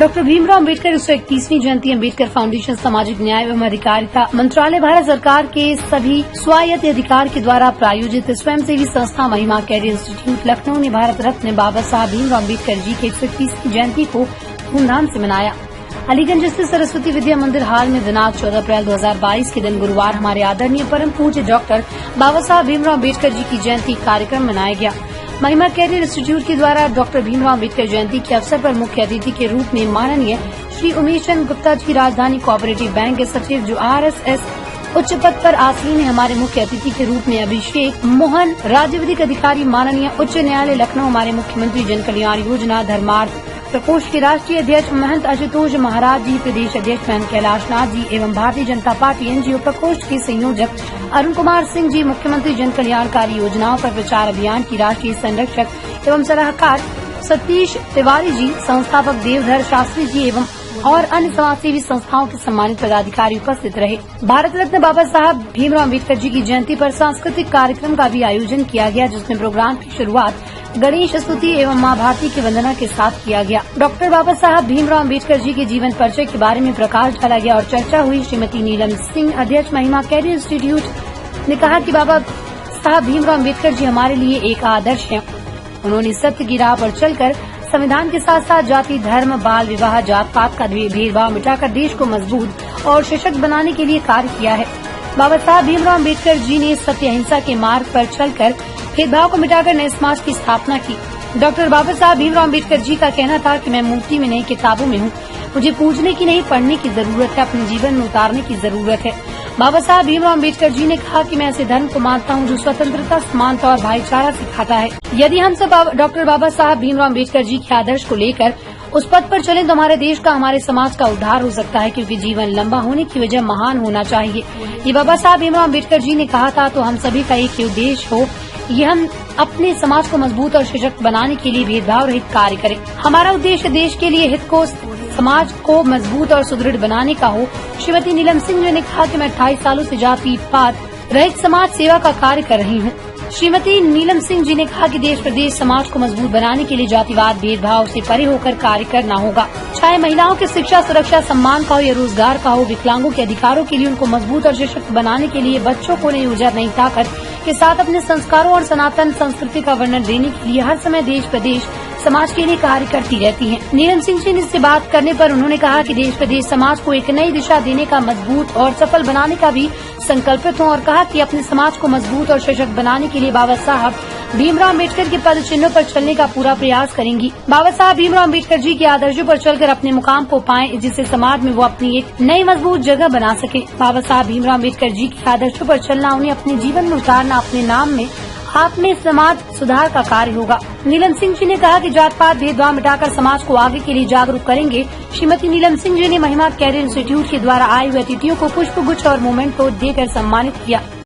Doctor Bhimrao Ambedkar 131वीं जयंती Ambedkar foundation सामाजिक न्याय एवं अधिकारिता मंत्रालय भारत सरकार के सभी स्वायत्त अधिकार के द्वारा प्रायोजित स्वयंसेवी संस्था महिमा कैरियर इंस्टीट्यूट लखनऊ ने भारत रत्न बाबा साहब भीमराव अम्बेडकर जी की 131वीं जयंती को धूमधाम से मनाया। अलीगंज स्थित सरस्वती विद्या मंदिर हॉल में दिनांक 14 अप्रैल 2022 के दिन गुरुवार हमारे आदरणीय परम पूज्य डॉक्टर बाबा साहब भीमराव अम्बेडकर जी की जयंती कार्यक्रम मनाया गया। महिमा कैरियर इंस्टीट्यूट के द्वारा डॉक्टर भीमराव अम्बेडकर जयंती के अवसर पर मुख्य अतिथि के रूप में माननीय श्री उमेश चंद्र गुप्ता जी राजधानी कोऑपरेटिव बैंक के सचिव जो RSS उच्च पद पर आसीन है, हमारे मुख्य अतिथि के रूप में अभिषेक मोहन राज्य विधिक अधिकारी माननीय उच्च न्यायालय लखनऊ, हमारे मुख्यमंत्री जन कल्याण योजना धर्मार्थ प्रकोष्ठ के राष्ट्रीय अध्यक्ष महंत आशुतोष महाराज जी, प्रदेश अध्यक्ष महंत कैलाश नाथ जी एवं भारतीय जनता पार्टी NGO प्रकोष्ठ के संयोजक अरुण कुमार सिंह जी, मुख्यमंत्री जन कल्याणकारी योजनाओं पर प्रचार अभियान की राष्ट्रीय संरक्षक एवं सलाहकार सतीश तिवारी जी, संस्थापक देवधर शास्त्री जी एवं और अन्य समाजसेवी संस्थाओं के सम्मानित पदाधिकारी उपस्थित रहे। भारत रत्न बाबा साहब भीमराव अम्बेडकर जी की जयंती पर सांस्कृतिक कार्यक्रम का भी आयोजन किया गया, जिसमें प्रोग्राम की शुरुआत गणेश स्तुति एवं मां भारती की वंदना के साथ किया गया। डॉक्टर बाबा साहब भीमराव अम्बेडकर जी के जीवन परिचय के बारे में प्रकाश डाला गया और चर्चा हुई। श्रीमती नीलम सिंह, अध्यक्ष महिमा कैरियर इंस्टीट्यूट, ने कहा कि बाबा साहब भीमराव अम्बेडकर जी हमारे लिए एक आदर्श हैं। उन्होंने सत्य की राह पर चलकर संविधान के साथ साथ जाति, धर्म, बाल विवाह, जात पात का भेदभाव मिटाकर देश को मजबूत और सशक्त बनाने के लिए कार्य किया है। बाबा साहब भीमराव अम्बेडकर जी ने सत्य अहिंसा के मार्ग पर चलकर भेदभाव को मिटाकर नए समाज की स्थापना की। डॉक्टर बाबा साहब भीमराव अम्बेडकर जी का कहना था कि मैं मूर्ति में नहीं किताबों में हूँ, मुझे पूजने की नहीं पढ़ने की जरूरत है, अपने जीवन में उतारने की जरूरत है। बाबा साहब भीमराव अम्बेडकर जी ने कहा कि मैं ऐसे धर्म को मानता हूँ जो स्वतंत्रता, समानता और भाईचारा सिखाता है। यदि हम सब डॉक्टर बाबा साहब भीमराव अम्बेडकर जी के आदर्श को लेकर उस पथ पर चलें तो हमारे देश का, हमारे समाज का उद्धार हो सकता है, क्योंकि जीवन लंबा होने की वजह महान होना चाहिए। ये बाबा साहब भीमराव अम्बेडकर जी ने कहा था, तो हम सभी का एक ही उद्देश्य हो, ये हम अपने समाज को मजबूत और सशक्त बनाने के लिए भेदभाव रहित कार्य करें। हमारा उद्देश्य देश के लिए हित को, समाज को मजबूत और सुदृढ़ बनाने का हो। श्रीमती नीलम सिंह ने कहा कि मैं 28 सालों से जाति पात रहित समाज सेवा का कार्य कर रही हूँ। श्रीमती नीलम सिंह जी ने कहा कि देश प्रदेश समाज को मजबूत बनाने के लिए जातिवाद, भेदभाव से परे होकर कार्य करना होगा। चाहे महिलाओं की शिक्षा, सुरक्षा, सम्मान का हो या रोजगार का हो, विकलांगों के अधिकारों के लिए उनको मजबूत और सशक्त बनाने के लिए, बच्चों को नई ऊर्जा, नई ताकत के साथ अपने संस्कारों और सनातन संस्कृति का वर्णन देने के लिए हर समय देश प्रदेश समाज के लिए कार्य करती रहती हैं। नीलम सिंह जी से बात करने पर उन्होंने कहा कि देश प्रदेश समाज को एक नई दिशा देने का, मजबूत और सफल बनाने का भी संकल्पित हों और कहा कि अपने समाज को मजबूत और सशक्त बनाने के लिए बाबा साहब भीमराव अम्बेडकर के पद चिन्हों पर चलने का पूरा प्रयास करेंगी। बाबा साहब भीमराव अम्बेडकर जी के आदर्शों पर चलकर अपने मुकाम को पाएं, जिससे समाज में वो अपनी एक नई मजबूत जगह बना सके। बाबा साहब भीमराव अम्बेडकर जी के आदर्शों पर चलना, उन्हें अपने जीवन में उतारना, अपने नाम में आपने समाज सुधार का कार्य होगा। नीलम सिंह जी ने कहा कि जात पात भेदभाव मिटाकर समाज को आगे के लिए जागरूक करेंगे। श्रीमती नीलम सिंह जी ने महिमा कैरियर इंस्टीट्यूट के द्वारा आए हुए अतिथियों को पुष्प गुच्छ और मोमेंट को देकर सम्मानित किया।